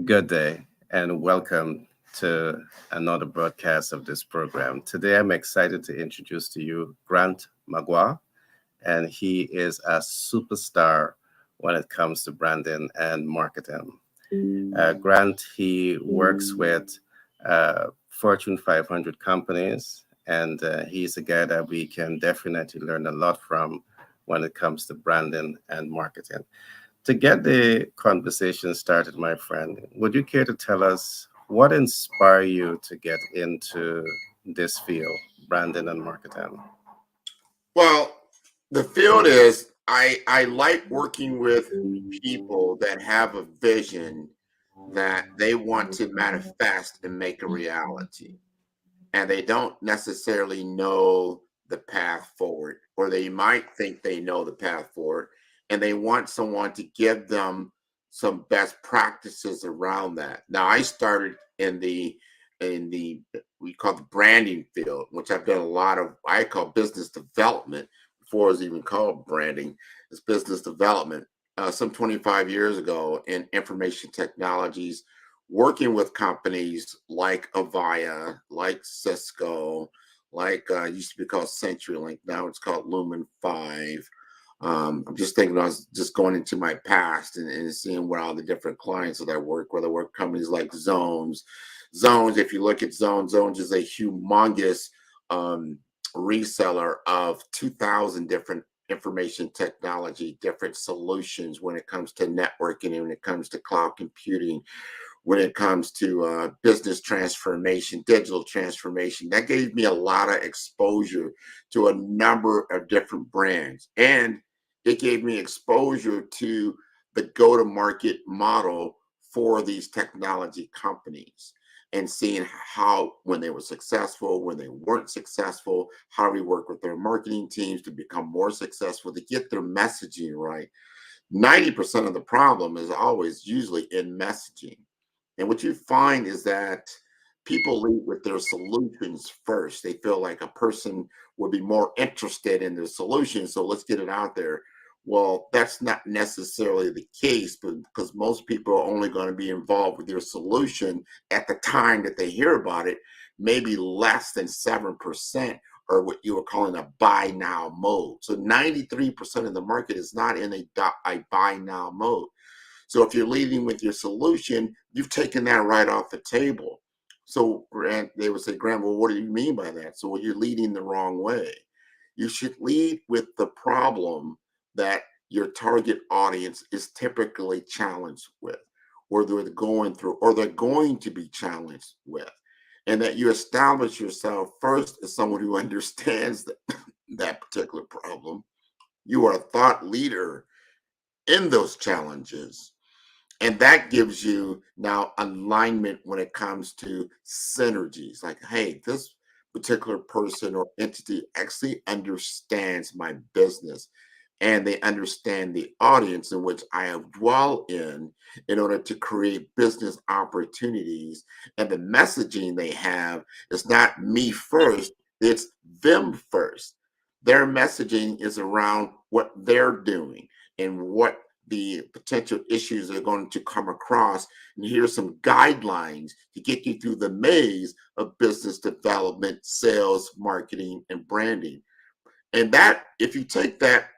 Good day and welcome to another broadcast of this program. Today I'm excited to introduce to you Grant Magua, and he is a superstar when it comes to branding and marketing. Grant, he works with Fortune 500 companies, and he's a guy that we can definitely learn a lot from when it comes to branding and marketing. To get the conversation started, my friend, would you care to tell us what inspired you to get into this field, branding and marketing? Well, the field is I like working with people that have a vision that they want to manifest and make a reality. And they don't necessarily know the path forward, or they might think they know the path forward, and they want someone to give them some best practices around that. Now, I started in the we call the branding field, which I've done a lot of. I call business development before it was even called branding. It's business development. Some 25 years ago in information technologies, working with companies like Avaya, like Cisco, like used to be called CenturyLink. Now it's called Lumen 5. I'm just thinking, I was just going into my past and seeing what all the different clients that I work with. I work companies like Zones. Zones, if you look at Zones is a humongous um, reseller of 2,000 different information technology, different solutions when it comes to networking and when it comes to cloud computing, when it comes to business transformation, digital transformation. That gave me a lot of exposure to a number of different brands. And it gave me exposure to the go to market model for these technology companies and seeing how, when they were successful, when they weren't successful, how we work with their marketing teams to become more successful, to get their messaging right. 90% of the problem is always usually in messaging. And what you find is that people lead with their solutions first. They feel like a person would be more interested in their solution. So let's get it out there. Well, that's not necessarily the case, but because most people are only going to be involved with your solution at the time that they hear about it, maybe less than 7% are what you were calling a buy now mode. So 93% of the market is not in a buy now mode. So if you're leading with your solution, you've taken that right off the table. So Grant, they would say, Grant, well, what do you mean by that? So well, you're leading the wrong way. You should lead with the problem that your target audience is typically challenged with, or they're going through, or they're going to be challenged with. And that you establish yourself first as someone who understands that particular problem. You are a thought leader in those challenges, and that gives you now alignment when it comes to synergies. Like, hey, this particular person or entity actually understands my business and they understand the audience in which I have dwell in order to create business opportunities. And the messaging they have is not me first, it's them first. Their messaging is around what they're doing and what the potential issues they're going to come across. And here's some guidelines to get you through the maze of business development, sales, marketing, and branding. And that, if you take that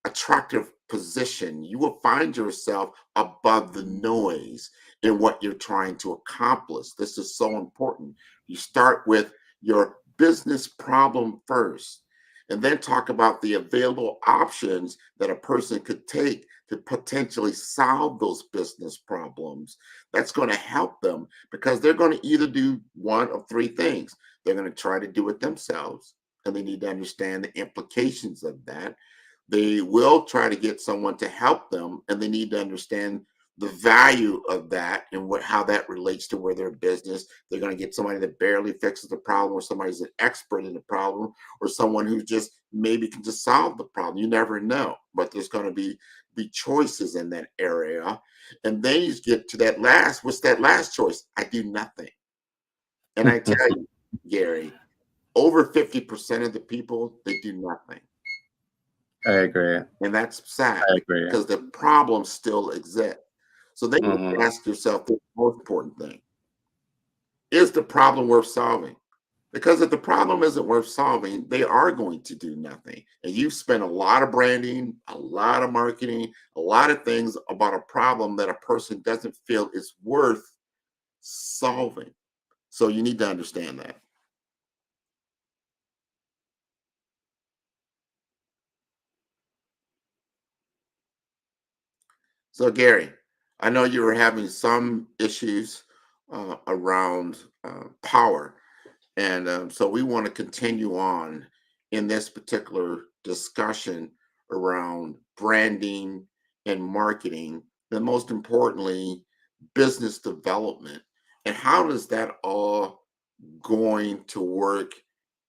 attractive position, you will find yourself above the noise in what you're trying to accomplish. This is so important. You start with your business problem first, and then talk about the available options that a person could take to potentially solve those business problems. That's going to help them because they're going to either do one of three things. They're going to try to do it themselves, and they need to understand the implications of that. They will try to get someone to help them, and they need to understand the value of that and what how that relates to where their business. They're going to get somebody that barely fixes the problem, or somebody's an expert in the problem, or someone who just maybe can just solve the problem. You never know, but there's going to be choices in that area. And then you get to that last. What's that last choice? I do nothing. And I tell you, Gary, over 50% of the people, they do nothing. I agree. And that's sad I agree. because the problem still exists. So then you Mm-hmm. ask yourself the most important thing: is the problem worth solving? Because if the problem isn't worth solving, they are going to do nothing. And you've spent a lot of branding, a lot of marketing, a lot of things about a problem that a person doesn't feel is worth solving. So you need to understand that. So, Gary, I know you were having some issues around power. And so we want to continue on in this particular discussion around branding and marketing, and most importantly, business development. And how does that all going to work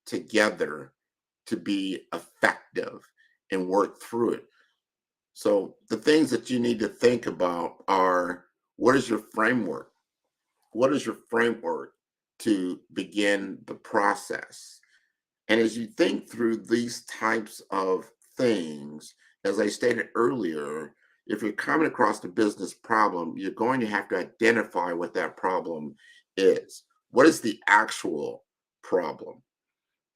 together to be effective and work through it? So the things that you need to think about are: what is your framework? What is your framework to begin the process? And as you think through these types of things, as I stated earlier, if you're coming across a business problem, you're going to have to identify what that problem is. What is the actual problem?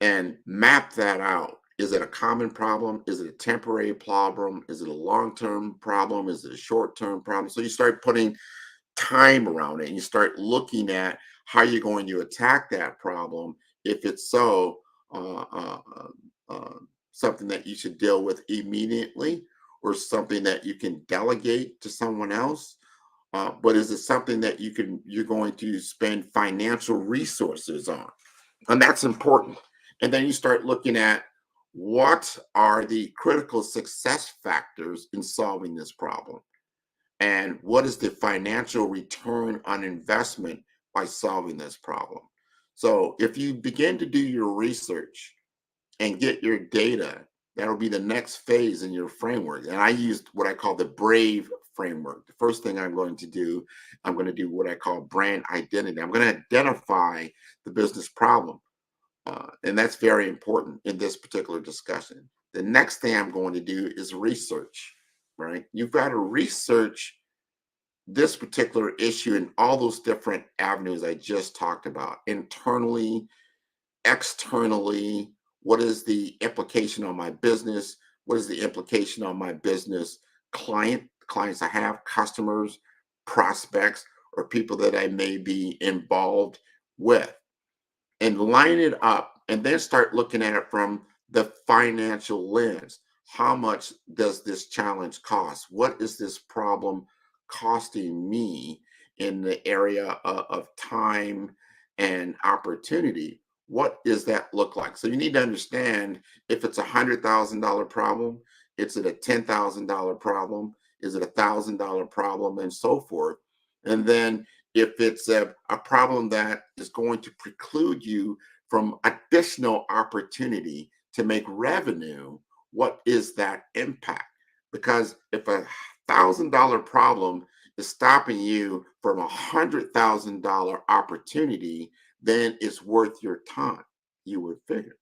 And map that out. Is it a common problem? Is it a temporary problem? Is it a long term problem? Is it a short term problem? So you start putting time around it and you start looking at how you're going to attack that problem. If it's uh, uh, uh, something that you should deal with immediately, or something that you can delegate to someone else, but is it something that you're going to spend financial resources on? And that's important. And then you start looking at what are the critical success factors in solving this problem, and what is the financial return on investment by solving this problem. So if you begin to do your research and get your data, that'll be the next phase in your framework. And I used what I call the BRAVE framework. The first thing I'm going to do, I'm going to do what I call brand identity. I'm going to identify the business problem. And that's very important in this particular discussion. The next thing I'm going to do is research, right? You've got to research this particular issue in all those different avenues I just talked about: internally, externally. What is the implication on my business? What is the implication on my business clients I have, customers, prospects, or people that I may be involved with? And line it up, and then start looking at it from the financial lens. How much does this challenge cost? What is this problem costing me in the area of time and opportunity? What does that look like? So you need to understand, if it's $100,000 problem, is it a $10,000 problem? Is it $1,000 problem, and so forth? And then if it's a problem that is going to preclude you from additional opportunity to make revenue, what is that impact? Because if $1,000 problem is stopping you from $100,000 opportunity, then it's worth your time, you would figure.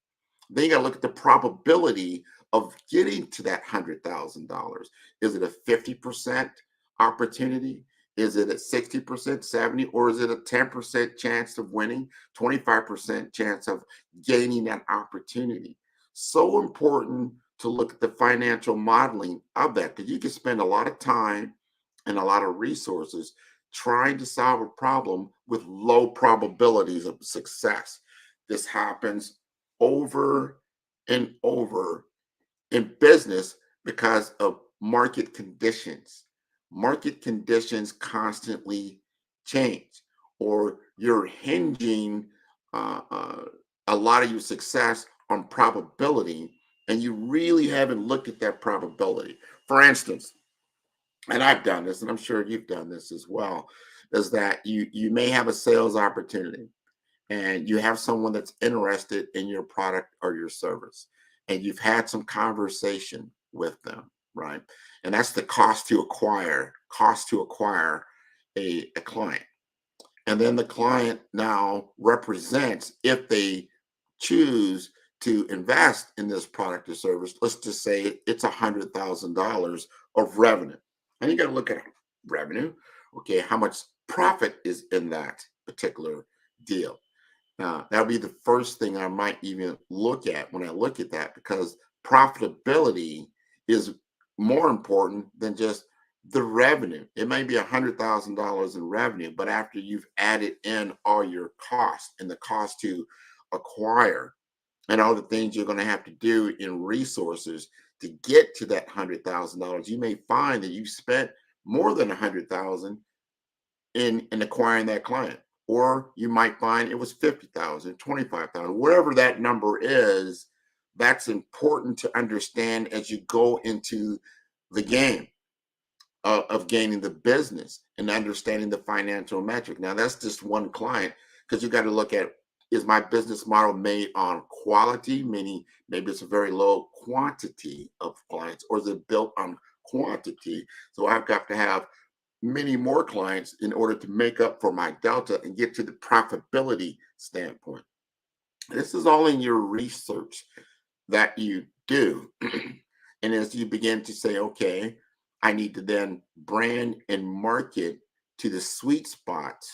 Then you got to look at the probability of getting to that $100,000. Is it a 50% opportunity? Is it a 60%, 70, or is it a 10% chance of winning, 25% chance of gaining that opportunity? So important to look at the financial modeling of that, because you can spend a lot of time and a lot of resources trying to solve a problem with low probabilities of success. This happens over and over in business because of market conditions. Market conditions constantly change, or you're hinging uh, uh, a lot of your success on probability, and you really haven't looked at that probability. For instance, and I've done this, and I'm sure you've done this as well, is that you may have a sales opportunity, and you have someone that's interested in your product or your service, and you've had some conversation with them, right? And that's the cost to acquire a client. And then the client now represents, if they choose to invest in this product or service, let's just say it's $100,000 of revenue. And you got to look at revenue. Okay, how much profit is in that particular deal? Now, that'll be the first thing I might even look at when I look at that, because profitability is more important than just the revenue. It may be $100,000 in revenue, but after you've added in all your costs and the cost to acquire and all the things you're going to have to do in resources to get to that $100,000, you may find that you spent more than 100,000 in acquiring that client. Or you might find it was 50,000, 25,000, whatever that number is. That's important to understand as you go into the game of gaining the business and understanding the financial metric. Now, that's just one client, because you got to look at, is my business model made on quality, meaning maybe it's a very low quantity of clients, or is it built on quantity? So I've got to have many more clients in order to make up for my delta and get to the profitability standpoint. This is all in your research that you do. And as you begin to say, okay, I need to then brand and market to the sweet spots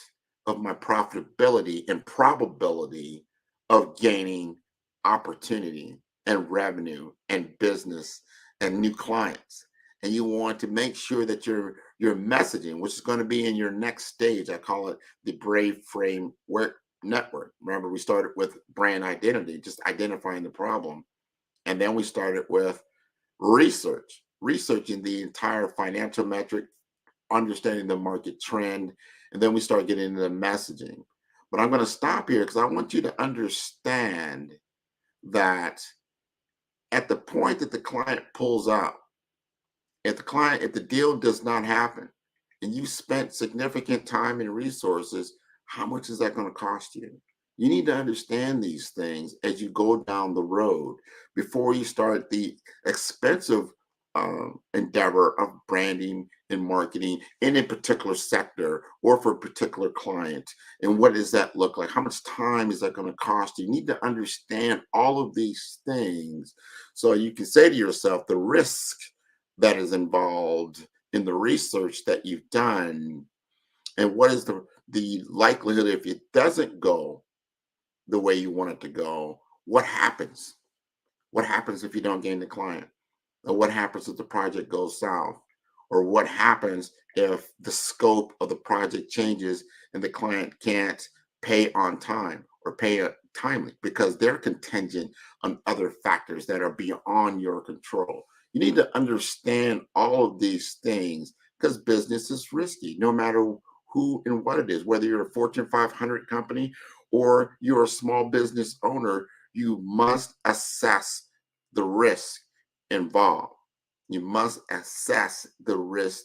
of my profitability and probability of gaining opportunity and revenue and business and new clients. And you want to make sure that your messaging, which is going to be in your next stage, I call it the Brave Framework Network. Remember, we started with brand identity, just identifying the problem. And then we started with researching the entire financial metric, understanding the market trend, and then we start getting into the messaging. But I'm going to stop here because I want you to understand that at the point that the client pulls out, if the deal does not happen and you spent significant time and resources, how much is that going to cost you? You need to understand these things as you go down the road before you start the expensive endeavor of branding and marketing in a particular sector or for a particular client. And what does that look like? How much time is that going to cost you? You need to understand all of these things so you can say to yourself the risk that is involved in the research that you've done, and what is the likelihood if it doesn't go the way you want it to go. What happens? What happens if you don't gain the client? Or what happens if the project goes south? Or what happens if the scope of the project changes and the client can't pay on time or pay timely because they're contingent on other factors that are beyond your control? You need to understand all of these things because business is risky, no matter who and what it is, whether you're a Fortune 500 company or you're a small business owner. You must assess the risk involved. You must assess the risk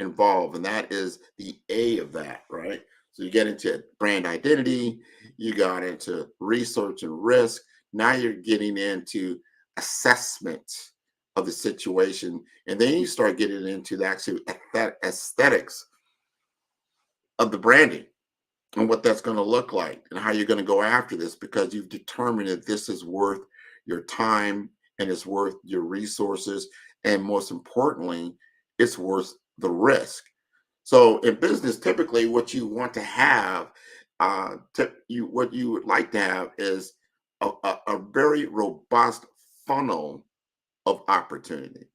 involved. And that is the A of that, right? So you get into brand identity, you got into research and risk. Now you're getting into assessment of the situation. And then you start getting into the actual aesthetics of the branding and what that's going to look like and how you're going to go after this, because you've determined that this is worth your time and it's worth your resources, and most importantly, it's worth the risk. So in business, typically what you want to have, what you would like to have is a very robust funnel of opportunity,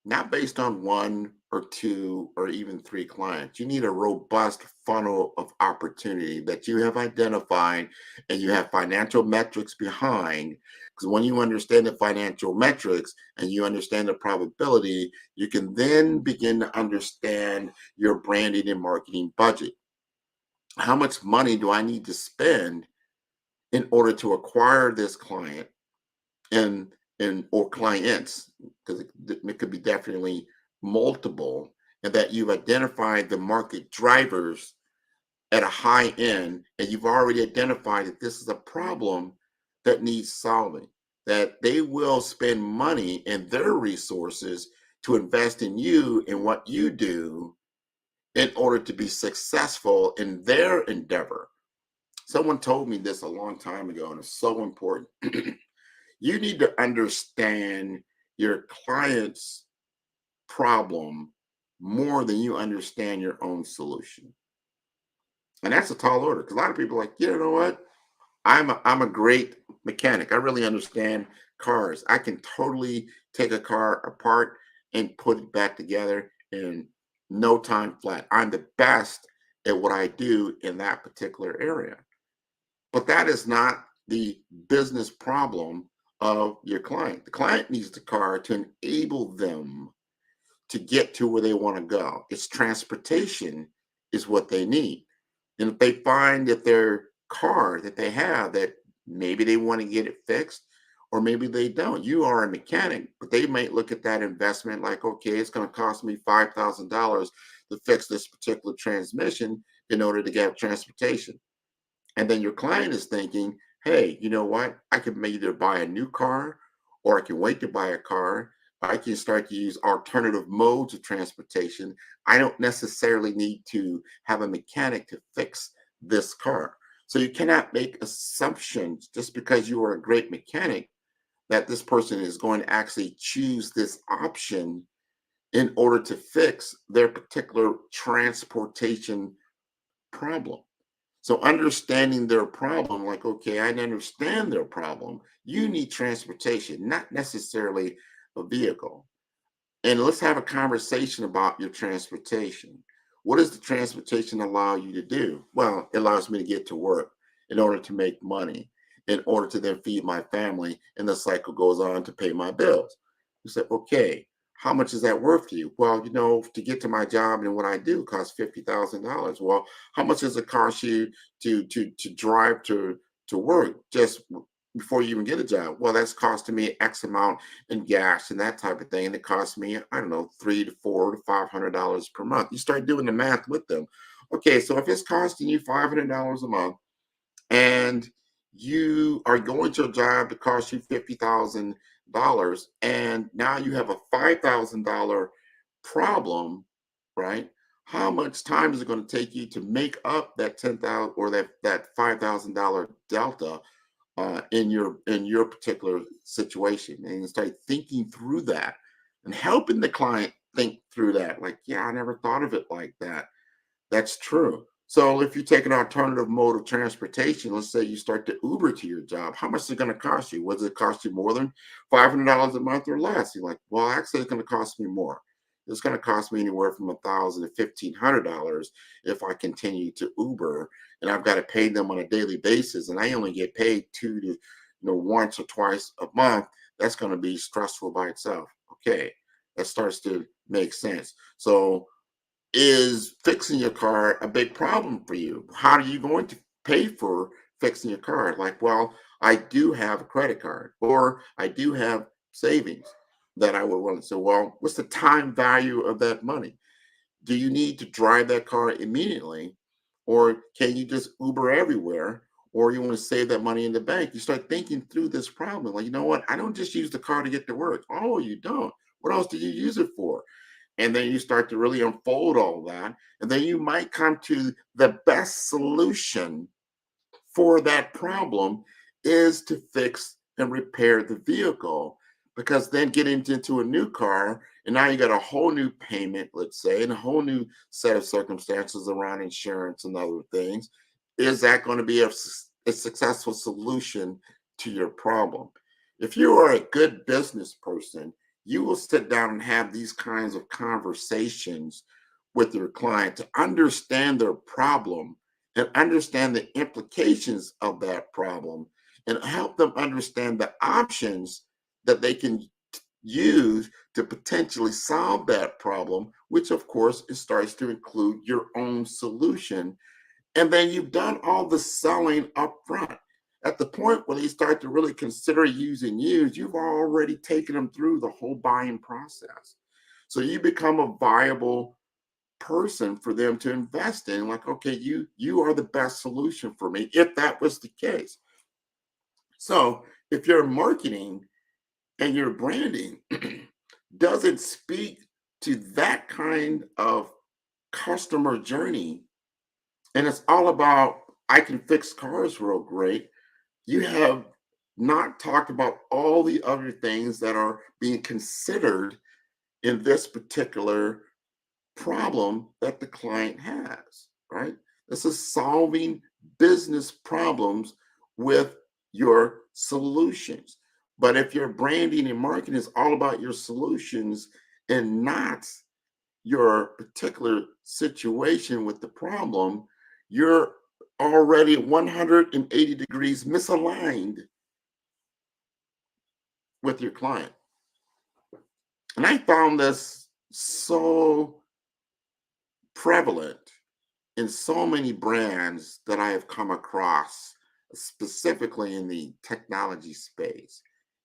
not based on one or two or even three clients. You need a robust funnel of opportunity that you have identified and you have financial metrics behind. Because when you understand the financial metrics and you understand the probability, you can then begin to understand your branding and marketing budget. How much money do I need to spend in order to acquire this client and or clients, because it could be definitely multiple, and that you've identified the market drivers at a high end, and you've already identified that this is a problem that needs solving, that they will spend money and their resources to invest in you and what you do in order to be successful in their endeavor. Someone told me this a long time ago, and it's so important. You need to understand your client's problem more than you understand your own solution. And that's a tall order because a lot of people are like, you know what? I'm a great mechanic. I really understand cars. I can totally take a car apart and put it back together in no time flat. I'm the best at what I do in that particular area. But that is not the business problem of your client. The client needs the car to enable them to get to where they want to go. It's transportation is what they need. And if they find that their car that they have that maybe they want to get it fixed or maybe they don't. You are a mechanic, but they might look at that investment like, okay, it's going to cost me $5,000 to fix this particular transmission in order to get transportation. And then your client is thinking, hey, you know what? I can either buy a new car or I can wait to buy a car. I can start to use alternative modes of transportation. I don't necessarily need to have a mechanic to fix this car. So you cannot make assumptions just because you are a great mechanic that this person is going to actually choose this option in order to fix their particular transportation problem. So understanding their problem, like, okay, I understand their problem. You need transportation, not necessarily a vehicle. And let's have a conversation about your transportation. What does the transportation allow you to do? Well, it allows me to get to work in order to make money, in order to then feed my family, and the cycle goes on to pay my bills. You say, okay, how much is that worth to you? Well, to get to my job and what I do costs $50,000. Well, how much does it cost you to drive to work just before you even get a job? Well, that's costing me X amount in gas and that type of thing. And it costs me, I don't know, $300 to $400 per month. You start doing the math with them. Okay, so if it's costing you $500 a month and you are going to a job that costs you $50,000 and now you have a $5,000 problem, right? How much time is it going to take you to make up that 10,000 or that $5,000 delta in your particular situation, and you start thinking through that and helping the client think through that, like, yeah, I never thought of it like that. That's true. So if you take an alternative mode of transportation, let's say you start to Uber to your job, how much is it going to cost you? Was it cost you more than $500 a month or less? You're like, well, actually, it's going to cost me more. It's going to cost me anywhere from $1,000 to $1,500 if I continue to Uber, and I've got to pay them on a daily basis, and I only get paid once or twice a month. That's going to be stressful by itself. Okay, that starts to make sense. So is fixing your car a big problem for you? How are you going to pay for fixing your car? Like, well, I do have a credit card or I do have savings that I would want to say, well, what's the time value of that money? Do you need to drive that car immediately? Or can you just Uber everywhere? Or you want to save that money in the bank? You start thinking through this problem. Like, you know what? I don't just use the car to get to work. Oh, you don't. What else do you use it for? And then you start to really unfold all that. And then you might come to the best solution for that problem is to fix and repair the vehicle, because then getting into a new car and now you got a whole new payment, let's say, and a whole new set of circumstances around insurance and other things. Is that going to be a successful solution to your problem? If you are a good business person, you will sit down and have these kinds of conversations with your client to understand their problem and understand the implications of that problem and help them understand the options that they can use to potentially solve that problem, which of course it starts to include your own solution. And then you've done all the selling up front. At the point where they start to really consider using you, you've already taken them through the whole buying process. So you become a viable person for them to invest in. Like, okay, you are the best solution for me if that was the case. So if your marketing and your branding doesn't speak to that kind of customer journey, and it's all about I can fix cars real great, you have not talked about all the other things that are being considered in this particular problem that the client has, right? This is solving business problems with your solutions. But if your branding and marketing is all about your solutions and not your particular situation with the problem, you're already 180 degrees misaligned with your client. And I found this so prevalent in so many brands that I have come across, specifically in the technology space.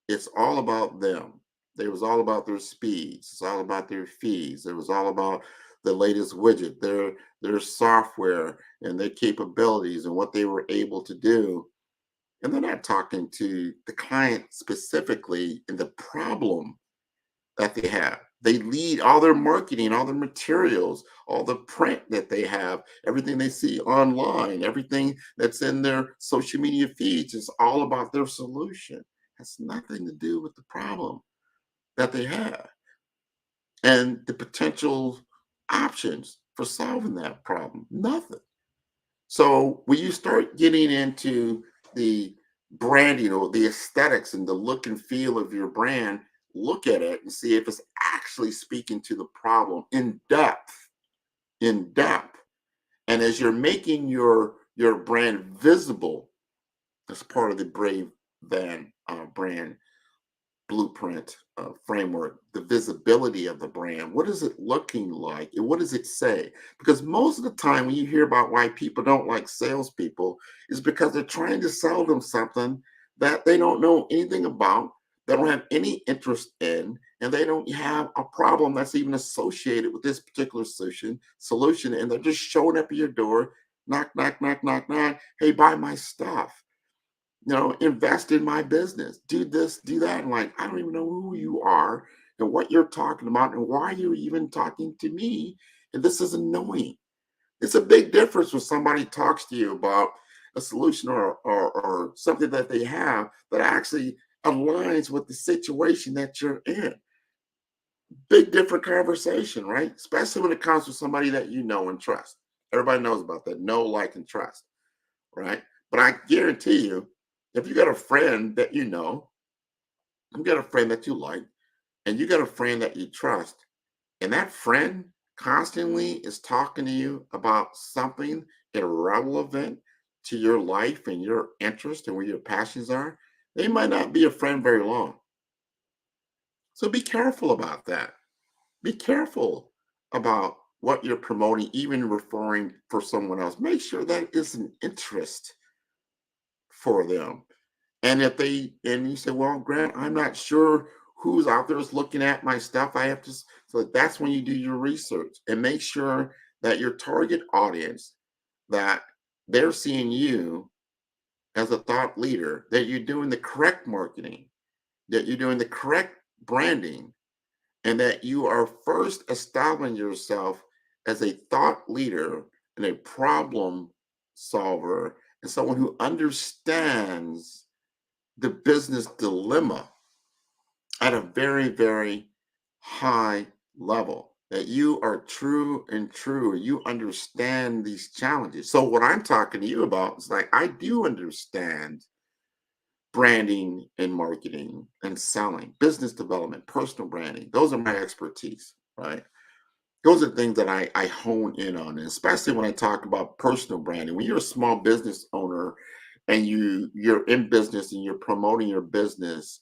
It's all about them. It was all about their speeds. It's all about their fees. It was all about the latest widget, their software and their capabilities and what they were able to do. And they're not talking to the client specifically and the problem that they have. They lead all their marketing, all their materials, all the print that they have, everything they see online, everything that's in their social media feeds is all about their solution. It has nothing to do with the problem that they have and the potential options for solving that problem. Nothing. So when you start getting into the branding or the aesthetics and the look and feel of your brand, look at it and see if it's actually speaking to the problem in depth. And as you're making your brand visible, as part of the Brave Van brand blueprint framework, the visibility of the brand. What is it looking like? And what does it say? Because most of the time, when you hear about why people don't like salespeople, is because they're trying to sell them something that they don't know anything about, they don't have any interest in, and they don't have a problem that's even associated with this particular solution. And they're just showing up at your door, knock, knock, knock, knock, knock. Hey, buy my stuff, invest in my business, do this, do that. And like, I don't even know who you are and what you're talking about and why you're even talking to me. And this is annoying. It's a big difference when somebody talks to you about a solution or something that they have that actually aligns with the situation that you're in. Big different conversation, right? Especially when it comes to somebody that you know and trust. Everybody knows about that. Know, like, and trust, right? But I guarantee you, if you got a friend that you got a friend that you like, and you got a friend that you trust, and that friend constantly is talking to you about something irrelevant to your life and your interest and where your passions are, they might not be a friend very long. So be careful about that. Be careful about what you're promoting, even referring for someone else. Make sure that is an interest for them. And if they and you say, well, Grant, I'm not sure who's out there is looking at my stuff. I have to, so that's when you do your research and make sure that your target audience, that they're seeing you as a thought leader, that you're doing the correct marketing, that you're doing the correct branding, and that you are first establishing yourself as a thought leader and a problem solver and someone who understands the business dilemma at a very, very high level. That you are true and true, you understand these challenges. So, what I'm talking to you about is like, I do understand branding and marketing and selling, business development, personal branding. Those are my expertise, right? Those are things that I hone in on, and especially when I talk about personal branding. When you're a small business owner and you're in business and you're promoting your business,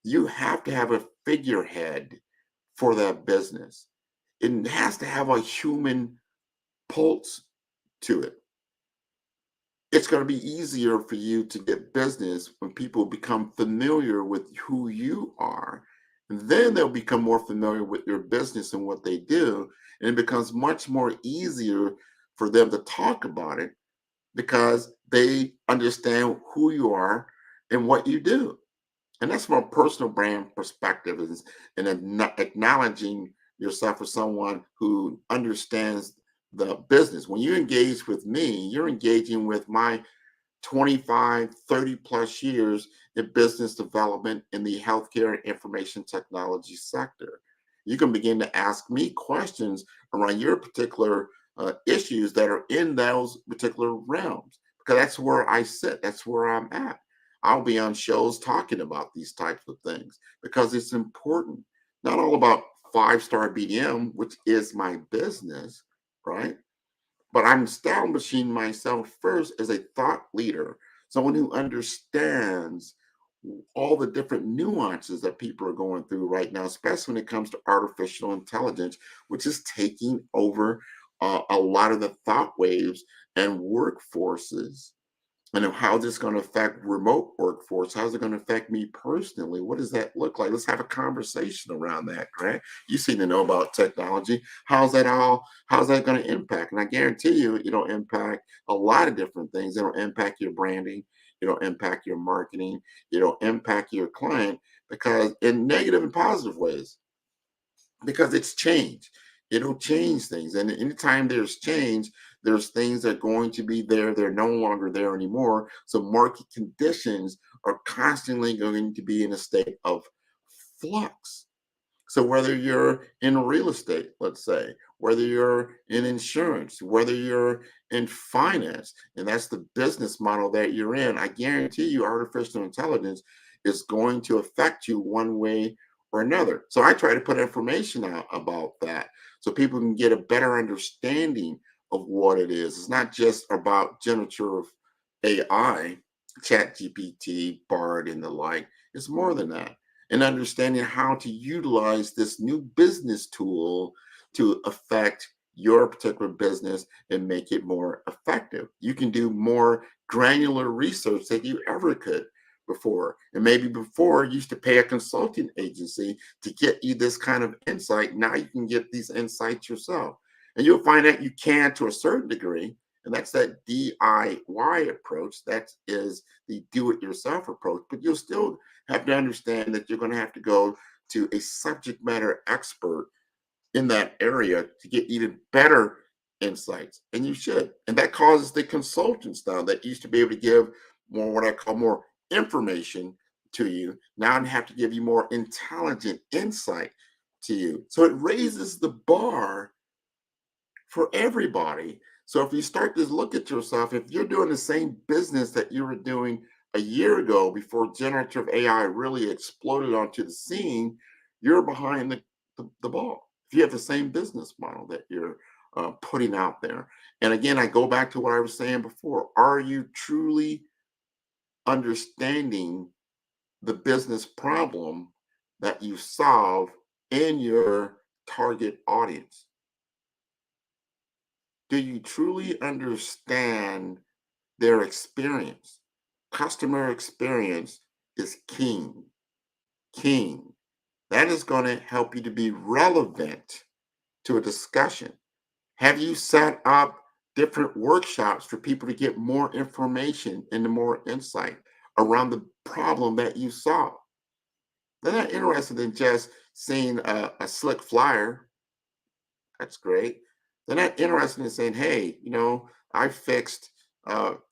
you have to have a figurehead for that business. It has to have a human pulse to it. It's going to be easier for you to get business when people become familiar with who you are. And then they'll become more familiar with your business and what they do. And it becomes much more easier for them to talk about it because they understand who you are and what you do. And that's from a personal brand perspective, is and acknowledging yourself as someone who understands the business. When you engage with me, you're engaging with my 25, 30 plus years in business development in the healthcare and information technology sector. You can begin to ask me questions around your particular issues that are in those particular realms, because that's where I sit. That's where I'm at. I'll be on shows talking about these types of things because it's important. Not all about five-star BDM, which is my business, right? But I'm establishing myself first as a thought leader, someone who understands all the different nuances that people are going through right now, especially when it comes to artificial intelligence, which is taking over a lot of the thought waves and workforces, and how this is going to affect remote workforce. How's it going to affect me personally? What does that look like? Let's have a conversation around that, right? You seem to know about technology. How's that going to impact? And I guarantee you, it'll impact a lot of different things. It'll impact your branding. It'll impact your marketing. It'll impact your client, because in negative and positive ways, because it's change. It'll change things. And anytime there's change, there's things that are going to be there. They're no longer there anymore. So market conditions are constantly going to be in a state of flux. So whether you're in real estate, let's say, whether you're in insurance, whether you're in finance, and that's the business model that you're in, I guarantee you artificial intelligence is going to affect you one way or another. So I try to put information out about that so people can get a better understanding of what it is. It's not just about generative AI, chat GPT, Bard, and the like. It's more than that, and understanding how to utilize this new business tool to affect your particular business and make it more effective. You can do more granular research than you ever could before. And maybe before you used to pay a consulting agency to get you this kind of insight. Now you can get these insights yourself. And you'll find that you can to a certain degree. And that's that DIY approach. That is the do it yourself approach. But you'll still have to understand that you're going to have to go to a subject matter expert in that area to get even better insights. And you should. And that causes the consultants now that used to be able to give more, what I call more information to you, now have to give you more intelligent insight to you. So it raises the bar for everybody. So if you start to look at yourself, if you're doing the same business that you were doing a year ago before generative AI really exploded onto the scene, you're behind the ball. If you have the same business model that you're putting out there. And again, I go back to what I was saying before. Are you truly understanding the business problem that you solve in your target audience? Do you truly understand their experience? Customer experience is king. King. That is going to help you to be relevant to a discussion. Have you set up different workshops for people to get more information and more insight around the problem that you solve? They're not interested in just seeing a slick flyer. That's great. They're not interested in saying, hey, I fixed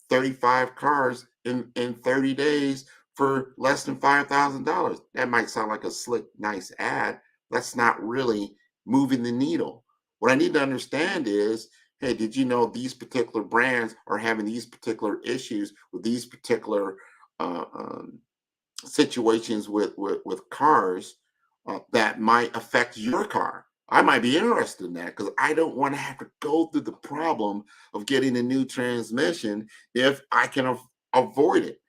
35 cars in 30 days for less than $5,000. That might sound like a slick, nice ad. That's not really moving the needle. What I need to understand is, hey, did you know these particular brands are having these particular issues with these particular uh, um, situations with cars that might affect your car? I might be interested in that because I don't want to have to go through the problem of getting a new transmission if I can avoid it.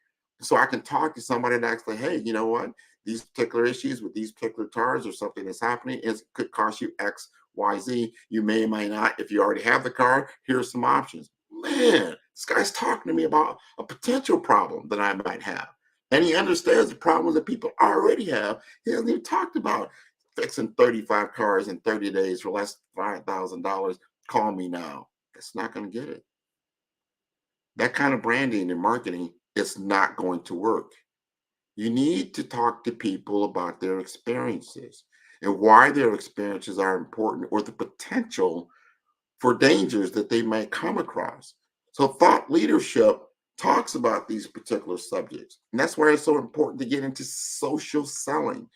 So I can talk to somebody and actually, hey, you know what? These particular issues with these particular cars or something that's happening, it could cost you X, Y, Z. You may or may not. If you already have the car, here's some options. Man, this guy's talking to me about a potential problem that I might have. And he understands the problems that people already have. He hasn't even talked about fixing 35 cars in 30 days for less than $5,000. Call me now. That's not going to get it. That kind of branding and marketing is not going to work. You need to talk to people about their experiences and why their experiences are important, or the potential for dangers that they might come across. So thought leadership talks about these particular subjects. And that's why it's so important to get into social selling.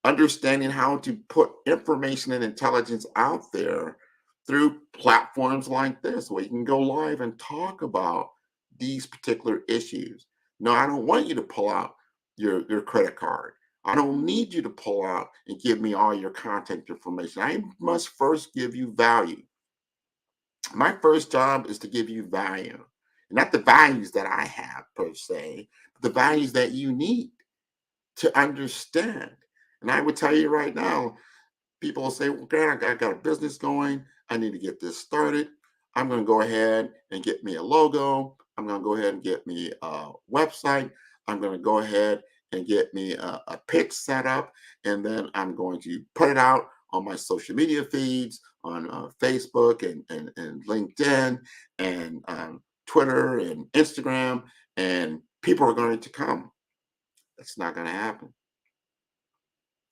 understanding how to put information and intelligence out there through platforms like this, where you can go live and talk about these particular issues. No, I don't want you to pull out your credit card. I don't need you to pull out and give me all your contact information. I must first give you value. My first job is to give you value, not the values that I have per se, but the values that you need to understand. And I would tell you right now, people will say, well, Grant, I got a business going. I need to get this started. I'm going to go ahead and get me a logo. I'm going to go ahead and get me a website. I'm going to go ahead and get me a pitch set up. And then I'm going to put it out on my social media feeds on Facebook and LinkedIn and Twitter and Instagram. And people are going to come. That's not going to happen.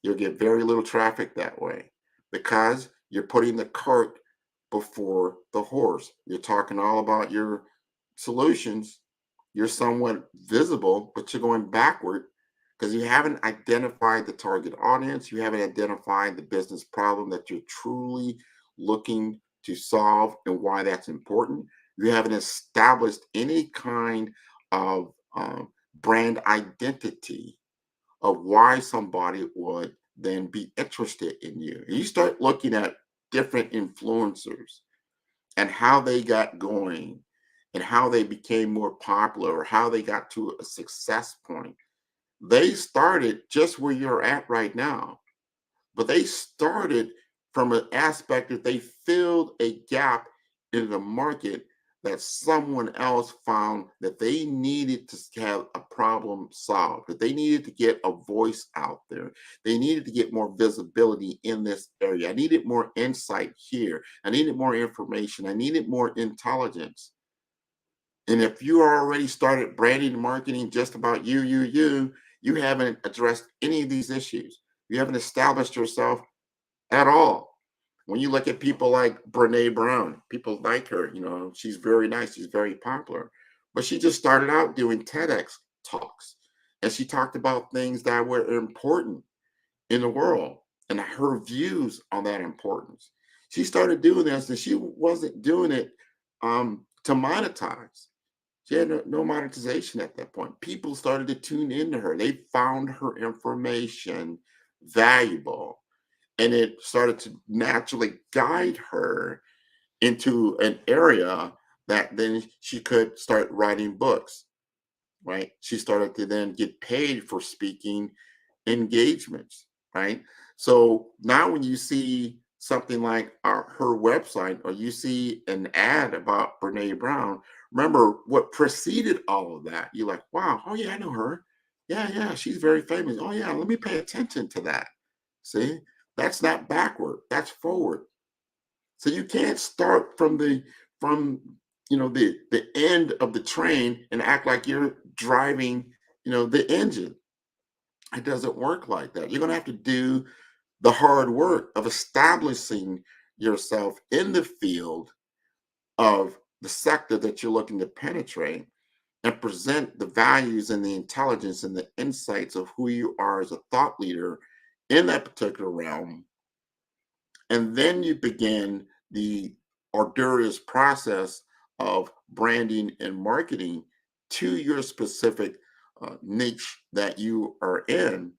You'll get very little traffic that way because you're putting the cart before the horse. You're talking all about your solutions. You're somewhat visible, but you're going backward because you haven't identified the target audience. You haven't identified the business problem that you're truly looking to solve and why that's important. You haven't established any kind of brand identity of why somebody would then be interested in you. And you start looking at different influencers and how they got going and how they became more popular or how they got to a success point. They started just where you're at right now, but they started from an aspect that they filled a gap in the market that someone else found that they needed to have a problem solved, that they needed to get a voice out there. They needed to get more visibility in this area. I needed more insight here. I needed more information. I needed more intelligence. And if you already started branding and marketing just about you haven't addressed any of these issues. You haven't established yourself at all. When you look at people like Brene Brown, people like her, she's very nice, she's very popular. But she just started out doing TEDx talks. And she talked about things that were important in the world and her views on that importance. She started doing this and she wasn't doing it to monetize. She had no monetization at that point. People started to tune into her. They found her information valuable and it started to naturally guide her into an area that then she could start writing books, right? She started to then get paid for speaking engagements, right? So now when you see something like her website or you see an ad about Brene Brown, remember what preceded all of that. You're like, wow, oh yeah, I know her. Yeah, she's very famous. Oh yeah, let me pay attention to that. See, that's not backward, that's forward. So you can't start from the end of the train and act like you're driving, the engine. It doesn't work like that. You're going to have to do the hard work of establishing yourself in the field of the sector that you're looking to penetrate and present the values and the intelligence and the insights of who you are as a thought leader in that particular realm. And then you begin the arduous process of branding and marketing to your specific niche that you are in.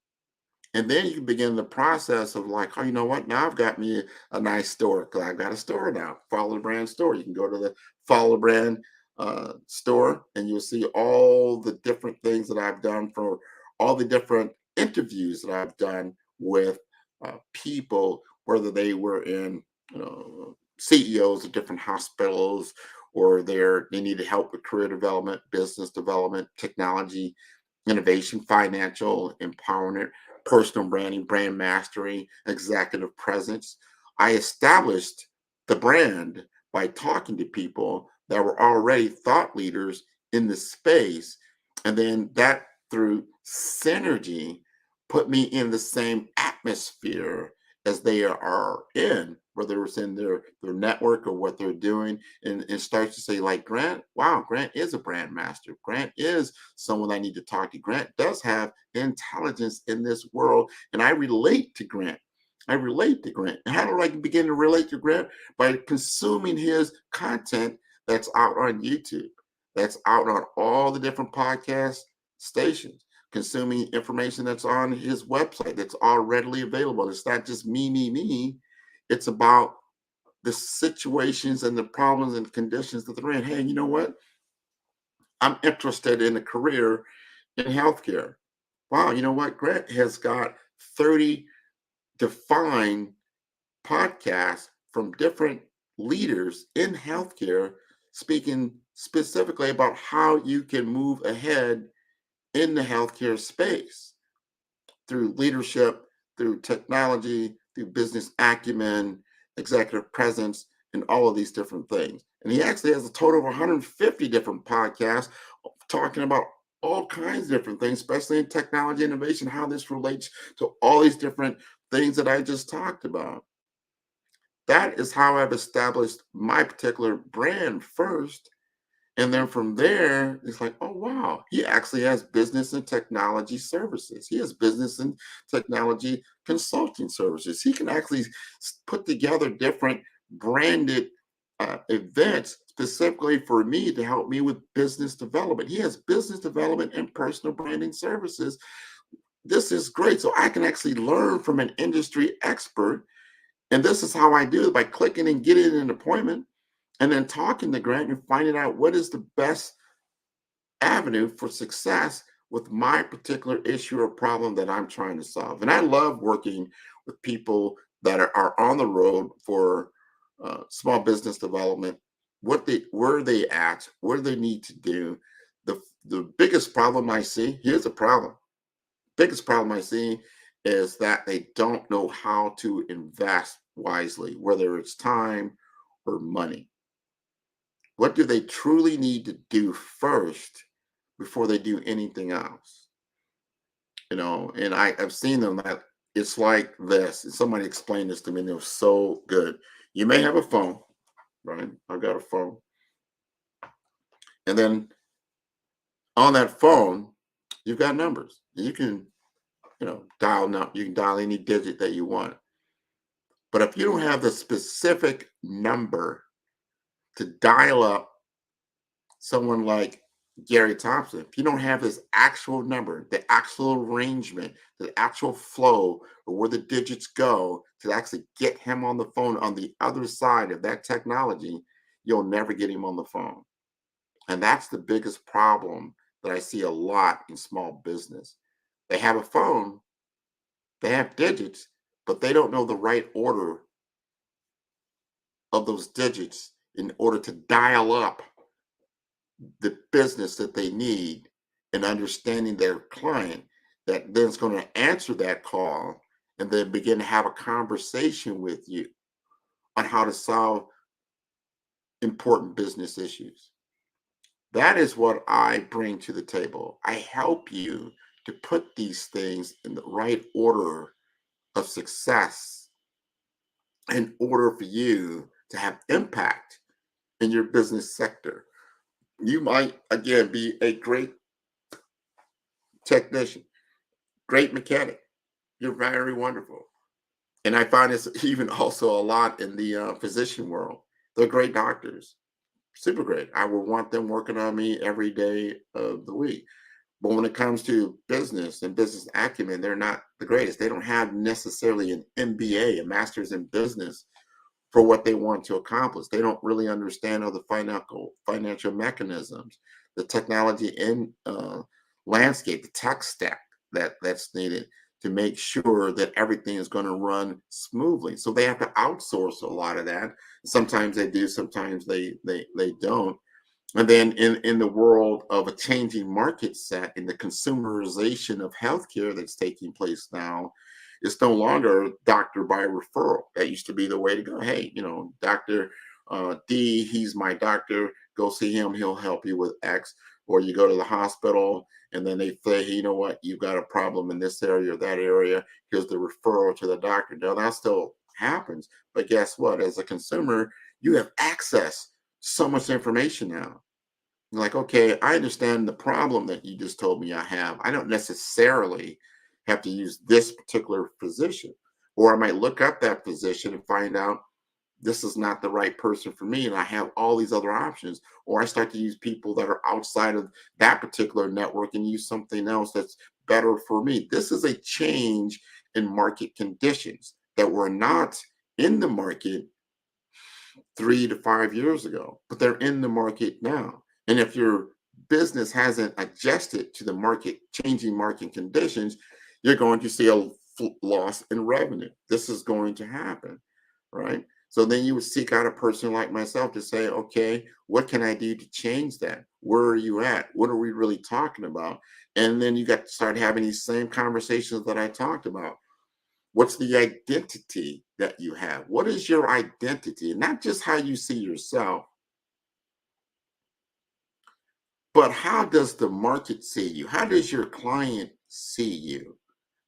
And then you can begin the process of like, oh, you know what? Now I've got me a nice store because I've got a store now, Follow the Brand store. You can go to the Follow the Brand store and you'll see all the different things that I've done for all the different interviews that I've done with people, whether they were in CEOs of different hospitals or they needed help with career development, business development, technology, innovation, financial empowerment, personal branding, brand mastery, executive presence. I established the brand by talking to people that were already thought leaders in the space. And then that through synergy put me in the same atmosphere as they are in, whether it's in their network or what they're doing, and starts to say, like, Grant, wow, Grant is a brand master. Grant is someone I need to talk to. Grant does have intelligence in this world, and I relate to Grant. I relate to Grant. And how do I begin to relate to Grant? By consuming his content that's out on YouTube, that's out on all the different podcast stations, consuming information that's on his website that's all readily available. It's not just me. It's about the situations and the problems and conditions that they're in. Hey, you know what? I'm interested in a career in healthcare. Wow, you know what? Grant has got 30 defined podcasts from different leaders in healthcare speaking specifically about how you can move ahead in the healthcare space through leadership, through technology, through business acumen, executive presence, and all of these different things. And he actually has a total of 150 different podcasts talking about all kinds of different things, especially in technology innovation, how this relates to all these different things that I just talked about. That is how I've established my particular brand first. And then from there, it's like, oh, wow, he actually has business and technology services. He has business and technology consulting services. He can actually put together different branded events specifically for me to help me with business development. He has business development and personal branding services. This is great. So I can actually learn from an industry expert. And this is how I do it, by clicking and getting an appointment and then talking to Grant and finding out what is the best avenue for success with my particular issue or problem that I'm trying to solve. And I love working with people that are on the road for small business development. Where are they at? What do they need to do? The biggest problem I see, here's a problem. Biggest problem I see is that they don't know how to invest wisely, whether it's time or money. What do they truly need to do first before they do anything else? And I've seen them that it's like this. And somebody explained this to me, and it was so good. You may have a phone, right? I've got a phone. And then on that phone, you've got numbers. You can, you can dial any digit that you want. But if you don't have the specific number to dial up someone like Gary Thompson, if you don't have his actual number, the actual arrangement, the actual flow, or where the digits go to actually get him on the phone on the other side of that technology, you'll never get him on the phone. And that's the biggest problem that I see a lot in small business. They have a phone, they have digits, but they don't know the right order of those digits in order to dial up the business that they need, and understanding their client that then is going to answer that call and then begin to have a conversation with you on how to solve important business issues. That is what I bring to the table. I help you to put these things in the right order of success in order for you to have impact in your business sector. You might, again, be a great technician, great mechanic. You're very wonderful. And I find this even also a lot in the physician world. They're great doctors, super great. I would want them working on me every day of the week. But when it comes to business and business acumen, they're not the greatest. They don't have necessarily an MBA, a master's in business, for what they want to accomplish. They don't really understand all the financial mechanisms, the technology in landscape, the tech stack that's needed to make sure that everything is going to run smoothly. So they have to outsource a lot of that. Sometimes they do, sometimes they don't. And then in the world of a changing market set, in the consumerization of healthcare that's taking place now, it's no longer doctor by referral. That used to be the way to go. Hey, Dr. D, he's my doctor. Go see him. He'll help you with X. or you go to the hospital and then they say, hey, you know what, you've got a problem in this area or that area. Here's the referral to the doctor. Now that still happens, but guess what? As a consumer, you have access to so much information now. You're like, okay, I understand the problem that you just told me I have. I don't necessarily have to use this particular physician, or I might look up that physician and find out this is not the right person for me, and I have all these other options. Or I start to use people that are outside of that particular network and use something else that's better for me. This is a change in market conditions that were not in the market 3 to 5 years ago, but they're in the market now. And if your business hasn't adjusted to the market, changing market conditions, you're going to see a loss in revenue. This is going to happen, right? So then you would seek out a person like myself to say, okay, what can I do to change that? Where are you at? What are we really talking about? And then you got to start having these same conversations that I talked about. What's the identity that you have? What is your identity? Not just how you see yourself, but how does the market see you? How does your client see you?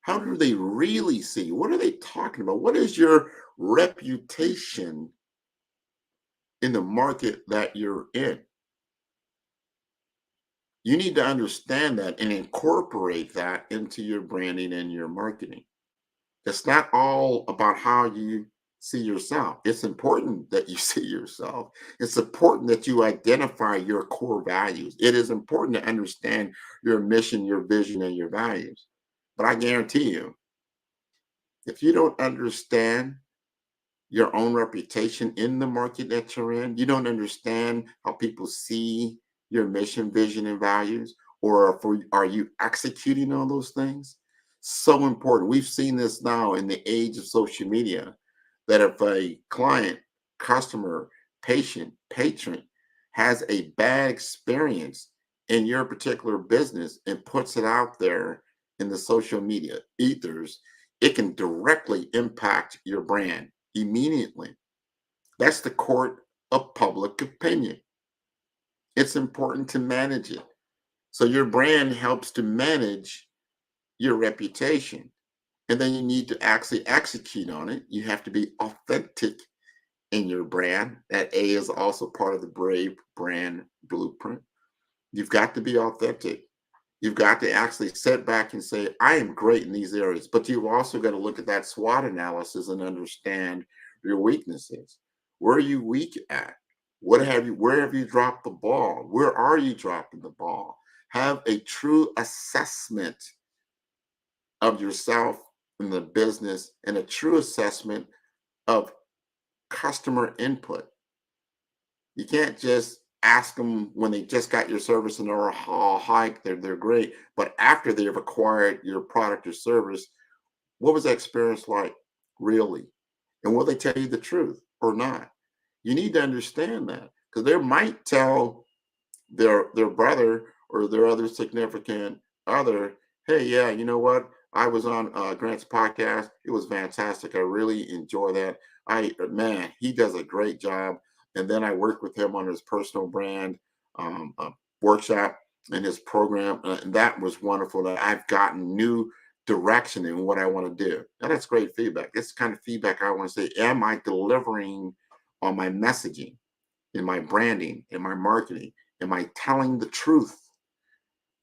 How do they really see you? What are they talking about? What is your reputation in the market that you're in? You need to understand that and incorporate that into your branding and your marketing. It's not all about how you see yourself. It's important that you see yourself. It's important that you identify your core values. It is important to understand your mission, your vision, and your values. But I guarantee you, if you don't understand your own reputation in the market that you're in, you don't understand how people see your mission, vision, and values, or are you executing on those things? So important. We've seen this now in the age of social media that if a client, customer, patient, patron has a bad experience in your particular business and puts it out there in the social media ethers, it can directly impact your brand immediately. That's the court of public opinion. It's important to manage it. So your brand helps to manage your reputation. And then you need to actually execute on it. You have to be authentic in your brand. That A is also part of the Brave brand blueprint. You've got to be authentic. You've got to actually sit back and say, I am great in these areas. But you've also got to look at that SWOT analysis and understand your weaknesses. Where are you weak at? Where have you dropped the ball? Where are you dropping the ball? Have a true assessment of yourself in the business and a true assessment of customer input. You can't just ask them when they just got your service and they're all hyped, they're great. But after they've acquired your product or service, what was that experience like really? And will they tell you the truth or not? You need to understand that because they might tell their brother or their other significant other, hey, yeah, you know what? I was on Grant's podcast. It was fantastic. I really enjoy that. Man, he does a great job. And then I worked with him on his personal brand workshop and his program, and that was wonderful. That I've gotten new direction in what I want to do. And that's great feedback. That's the kind of feedback I want to say. Am I delivering on my messaging, in my branding, in my marketing? Am I telling the truth?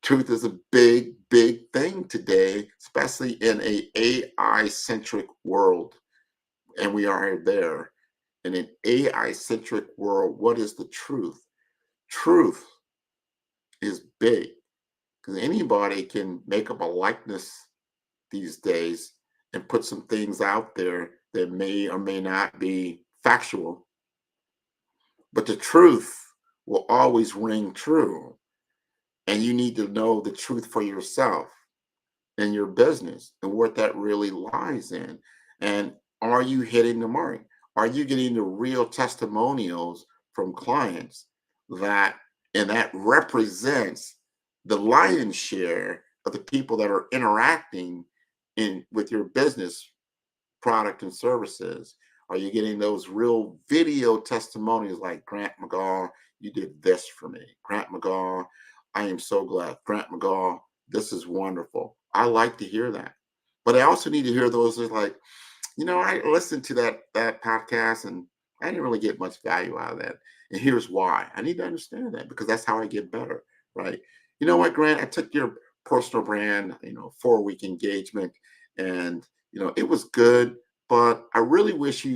Truth is a big, big thing today, especially in a AI-centric world. And we are there. In an AI-centric world, what is the truth? Truth is big because anybody can make up a likeness these days and put some things out there that may or may not be factual. But the truth will always ring true. And you need to know the truth for yourself and your business and what that really lies in. And are you hitting the mark? Are you getting the real testimonials from clients that and that represents the lion's share of the people that are interacting in with your business product and services? Are you getting those real video testimonials like Grant McGaw, you did this for me. Grant McGaw, I am so glad. Grant McGaw, this is wonderful. I like to hear that. But I also need to hear those that are like, I listened to that podcast and I didn't really get much value out of that. And here's why. I need to understand that because that's how I get better, right? You know what, Grant? I took your personal brand, 4-week engagement, and it was good, but I really wish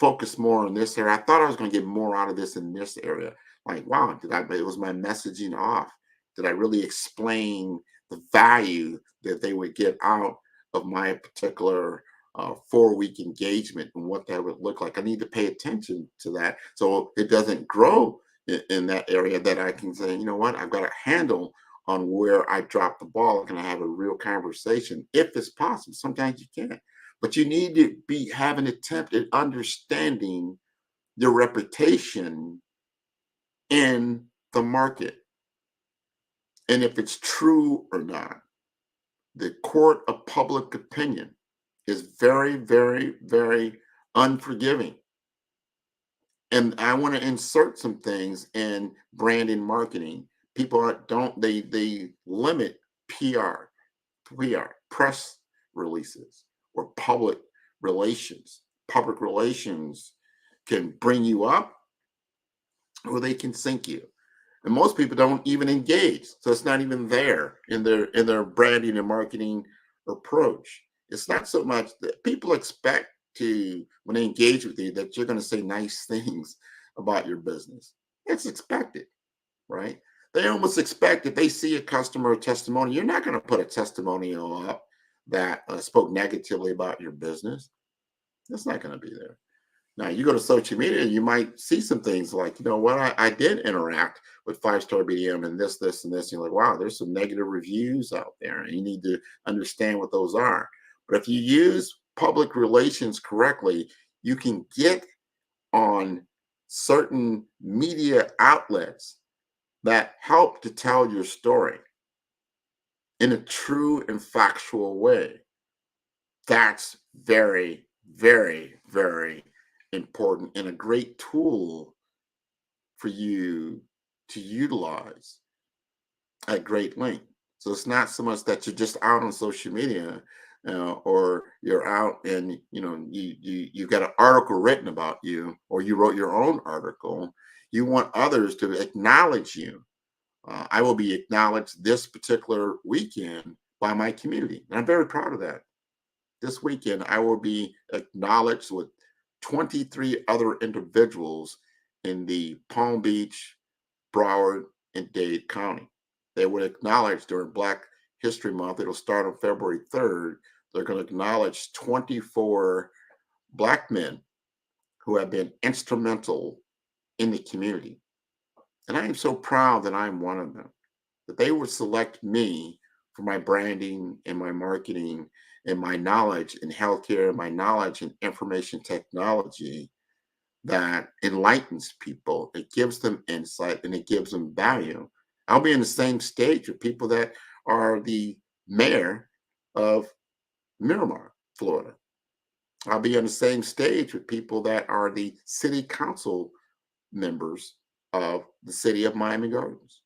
focus more on this area. I thought I was going to get more out of this in this area. Like, wow, it was my messaging off? Did I really explain the value that they would get out of my particular 4-week engagement and what that would look like? I need to pay attention to that so it doesn't grow in that area, that I can say, you know what, I've got a handle on where I drop the ball. Can I have a real conversation if it's possible? Sometimes you can't, but you need to have an attempt at understanding your reputation in the market and if it's true or not. The court of public opinion is very, very, very unforgiving. And I want to insert some things in brand and marketing. People don't they limit PR, press releases, or public relations. Public relations can bring you up or they can sink you. And most people don't even engage, so it's not even there in their branding and marketing approach. It's not so much that people expect to, when they engage with you, that you're going to say nice things about your business. It's expected, right? They almost expect if they see a customer testimony, you're not going to put a testimonial up that spoke negatively about your business. It's not going to be there. Now, you go to social media, you might see some things like, what, I did interact with 5-star BDM and this, and this. And you're like, wow, there's some negative reviews out there. And you need to understand what those are. But if you use public relations correctly, you can get on certain media outlets that help to tell your story in a true and factual way. That's very, very, very important and a great tool for you to utilize at great length. So it's not so much that you're just out on social media, or you're out and you got an article written about you, or you wrote your own article. You want others to acknowledge you. I will be acknowledged this particular weekend by my community, and I'm very proud of that. This weekend, I will be acknowledged with 23 other individuals in the Palm Beach, Broward, and Dade County. They were acknowledged during Black History Month. It'll start on February 3rd. They're going to acknowledge 24 Black men who have been instrumental in the community. And I am so proud that I'm one of them, that they would select me for my branding and my marketing and my knowledge in healthcare, my knowledge in information technology that enlightens people. It gives them insight and it gives them value. I'll be in the same stage with people that are the mayor of Miramar, Florida. I'll be on the same stage with people that are the city council members of the city of Miami Gardens.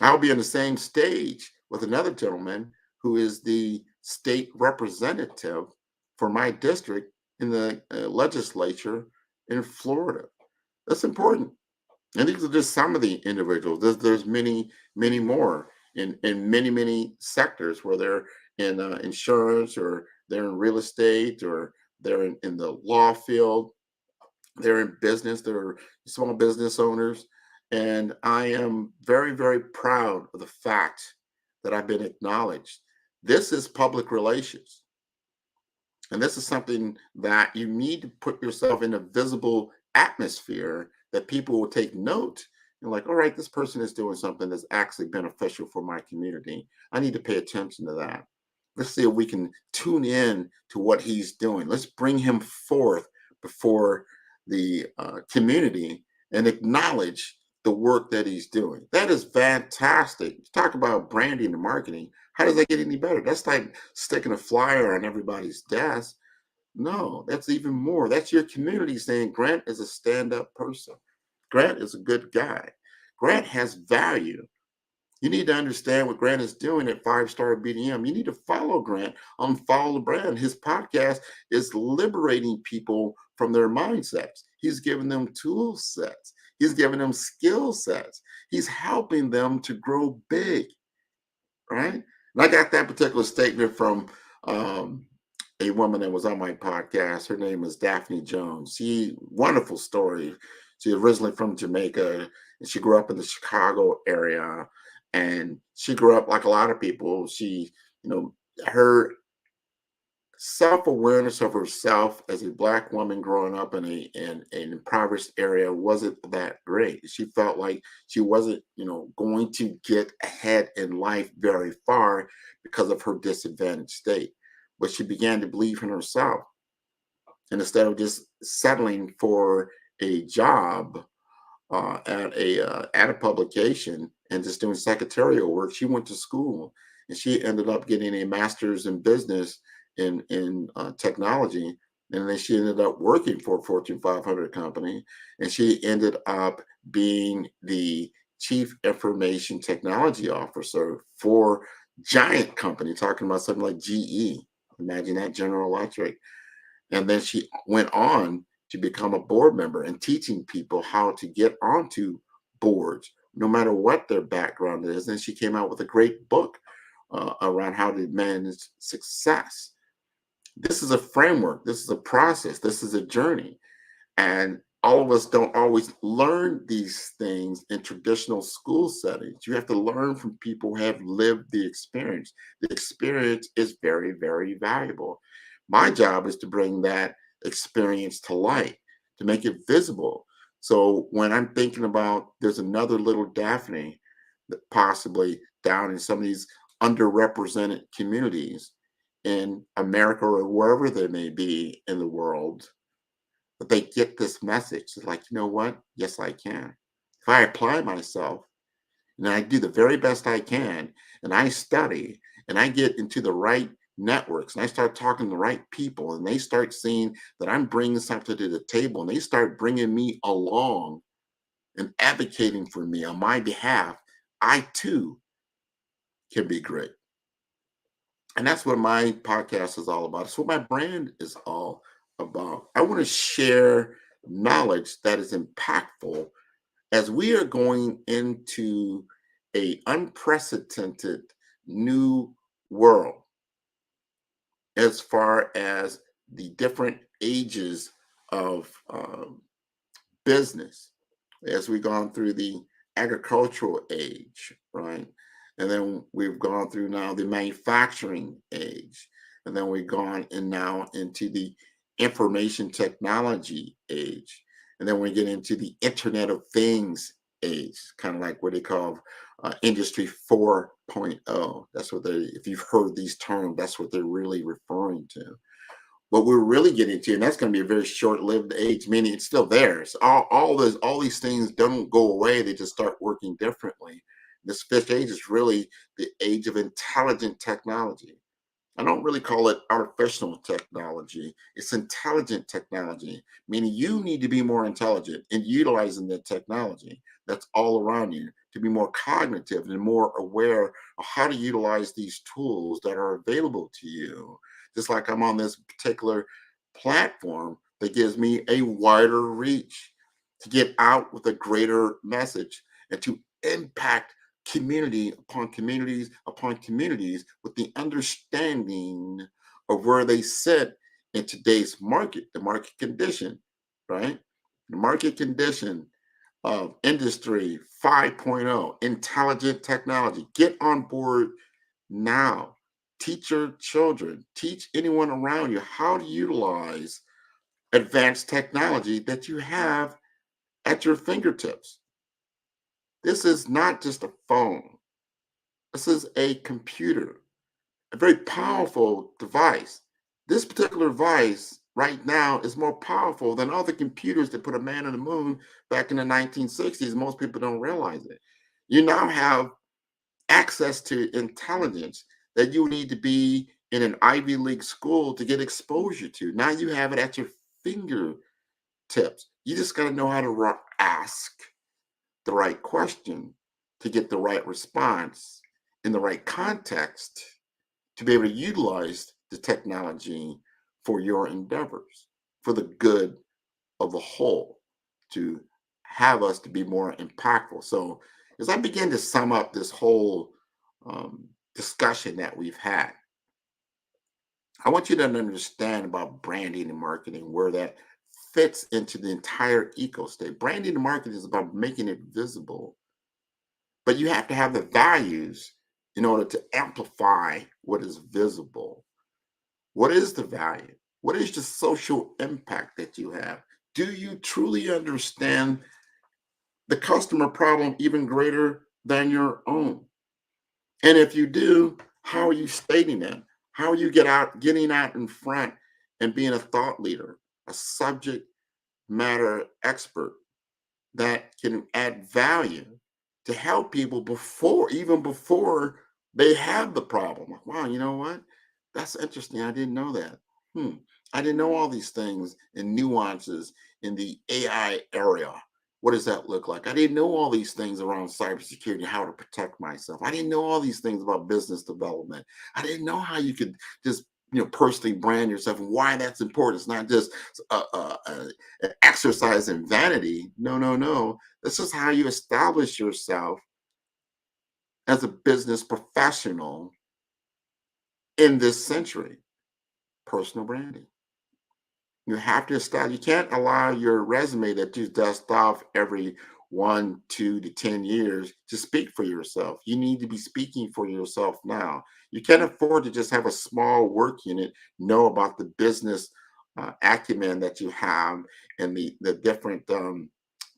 I'll be on the same stage with another gentleman who is the state representative for my district in the legislature in Florida. That's important. And these are just some of the individuals. There's many, many more in many, many sectors where they're in insurance, or they're in real estate, or they're in the law field. They're in business. They're small business owners. And I am very, very proud of the fact that I've been acknowledged. This is public relations. And this is something that you need to put yourself in a visible atmosphere that people will take note. And like, all right, this person is doing something that's actually beneficial for my community. I need to pay attention to that. Let's see if we can tune in to what he's doing. Let's bring him forth before the community and acknowledge the work that he's doing. That is fantastic. Talk about branding and marketing. How does that get any better? That's like sticking a flyer on everybody's desk. No, that's even more. That's your community saying Grant is a stand-up person. Grant is a good guy. Grant has value. You need to understand what Grant is doing at Five Star BDM. You need to follow Grant on Follow the Brand. His podcast is liberating people from their mindsets. He's giving them tool sets. He's giving them skill sets. He's helping them to grow big, right? And I got that particular statement from um, a woman that was on my podcast. Her name is Daphne Jones. She wonderful story. She originally from Jamaica, and she grew up in the Chicago area. And she grew up like a lot of people. She, her self-awareness of herself as a black woman growing up in an impoverished area wasn't that great. She felt like she wasn't, going to get ahead in life very far because of her disadvantaged state. But she began to believe in herself. And instead of just settling for a job at a publication and just doing secretarial work, she went to school and she ended up getting a master's in business in technology. And then she ended up working for a Fortune 500 company, and she ended up being the chief information technology officer for giant company, talking about something like GE. Imagine that, General Electric. And then she went on to become a board member and teaching people how to get onto boards, no matter what their background is. And she came out with a great book around how to manage success. This is a framework, this is a process, this is a journey. And all of us don't always learn these things in traditional school settings. You have to learn from people who have lived the experience. The experience is very, very valuable. My job is to bring that experience to light, to make it visible. So when I'm thinking about there's another little Daphne that possibly down in some of these underrepresented communities in America or wherever they may be in the world, but they get this message. It's like, you know what? Yes, I can. If I apply myself and I do the very best I can, and I study and I get into the right networks and I start talking to the right people and they start seeing that I'm bringing something to the table and they start bringing me along and advocating for me on my behalf, I too can be great. And that's what my podcast is all about. It's what my brand is all about. I want to share knowledge that is impactful as we are going into a unprecedented new world as far as the different ages of business, as we've gone through the agricultural age, right? And then we've gone through now the manufacturing age. And then we've gone and now into the information technology age. And then we get into the Internet of Things age, kind of like what they call Industry 4.0. That's what they, if you've heard these terms, that's what they're really referring to. What we're really getting to, and that's going to be a very short-lived age, meaning it's still there. So all these things don't go away; they just start working differently. This fifth age is really the age of intelligent technology. I don't really call it artificial technology. It's intelligent technology, meaning you need to be more intelligent in utilizing the technology that's all around you to be more cognitive and more aware of how to utilize these tools that are available to you. Just like I'm on this particular platform that gives me a wider reach to get out with a greater message and to impact community upon communities upon communities with the understanding of where they sit in today's market, the market condition, right? The market condition of Industry 5.0, intelligent technology. Get on board now. Teach your children, teach anyone around you how to utilize advanced technology that you have at your fingertips. This is not just a phone. This is a computer, a very powerful device. This particular device right now is more powerful than all the computers that put a man on the moon back in the 1960s. Most people don't realize it. You now have access to intelligence that you need to be in an Ivy League school to get exposure to. Now you have it at your fingertips. You just got to know how to ask the right question to get the right response in the right context to be able to utilize the technology for your endeavors, for the good of the whole, to have us to be more impactful. So, as I begin to sum up this whole discussion that we've had, I want you to understand about branding and marketing, where that fits into the entire ecosystem. Branding and marketing is about making it visible, but you have to have the values in order to amplify what is visible. What is the value? What is the social impact that you have? Do you truly understand the customer problem even greater than your own? And if you do, how are you stating it? How are you getting out in front and being a thought leader, a subject matter expert that can add value to help people even before they have the problem? Wow, you know what? That's interesting. I didn't know that. Hmm. I didn't know all these things and nuances in the AI area. What does that look like? I didn't know all these things around cybersecurity, how to protect myself. I didn't know all these things about business development. I didn't know how you could just personally brand yourself and why that's important. It's not just an exercise in vanity. No, no, no. This is how you establish yourself as a business professional in this century. Personal branding. You have to establish. You can't allow your resume that you dust off every 1, 2 to 10 years to speak for yourself. You need to be speaking for yourself now. You can't afford to just have a small work unit, know about the business acumen that you have and the different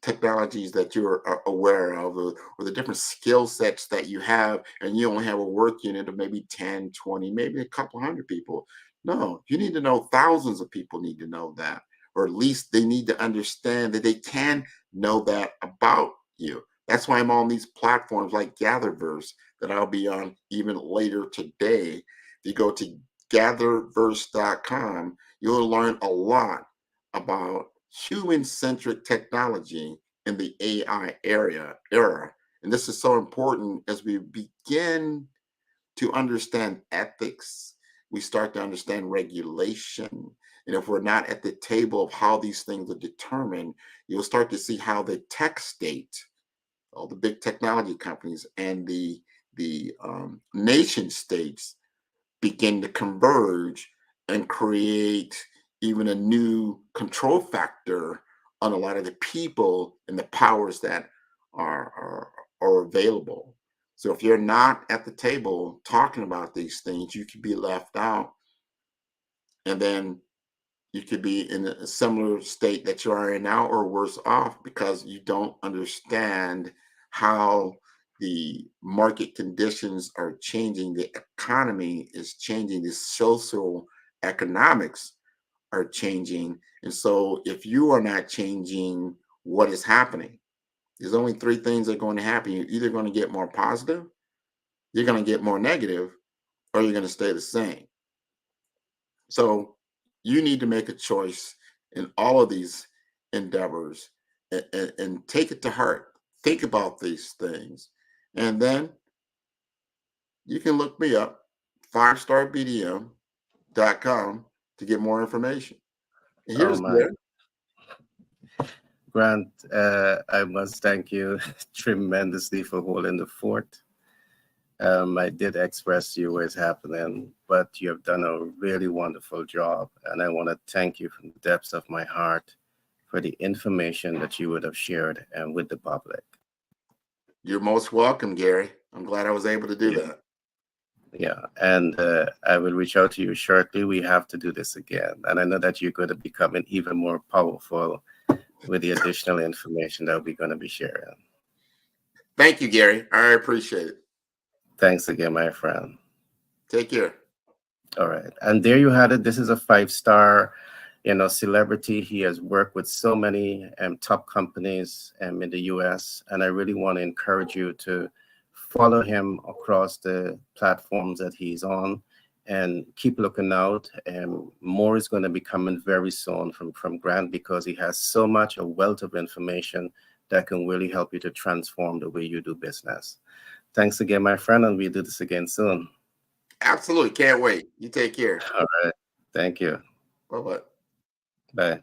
technologies that you're aware of, or the different skill sets that you have, and you only have a work unit of maybe 10, 20, maybe a couple hundred people. No, you need to know thousands of people need to know that, or at least they need to understand that they can know that about you. That's why I'm on these platforms like Gatherverse that I'll be on even later today. If you go to gatherverse.com, you'll learn a lot about human-centric technology in the AI era. And this is so important as we begin to understand ethics. We start to understand regulation. And if we're not at the table of how these things are determined, you'll start to see how the tech state, all the big technology companies, and the nation states begin to converge and create even a new control factor on a lot of the people and the powers that are available. So if you're not at the table talking about these things, you could be left out, and then you could be in a similar state that you are in now or worse off because you don't understand how the market conditions are changing, the economy is changing, the social economics are changing. And so if you are not changing what is happening, there's only three things that are going to happen. You're either going to get more positive, you're going to get more negative, or you're going to stay the same. So you need to make a choice in all of these endeavors, and take it to heart. Think about these things. And then you can look me up, 5starbdm.com, to get more information. And Oh here's my, there. Grant, I must thank you tremendously for holding the fort. I did express to you what's happening, but you have done a really wonderful job. And I want to thank you from the depths of my heart for the information that you would have shared and with the public. You're most welcome, Gary. I'm glad I was able to do Yeah. that. Yeah. And I will reach out to you shortly. We have to do this again. And I know that you're going to become even more powerful with the additional information that we're going to be sharing. Thank you, Gary. I appreciate it. Thanks again, my friend. Take care. All right. And there you had it. This is a five-star, celebrity. He has worked with so many top companies in the US. And I really want to encourage you to follow him across the platforms that he's on and keep looking out. And more is going to be coming very soon from Grant because he has so much, a wealth of information that can really help you to transform the way you do business. Thanks again, my friend, and we'll do this again soon. Absolutely. Can't wait. You take care. All right. Thank you. Bye bye. Bye.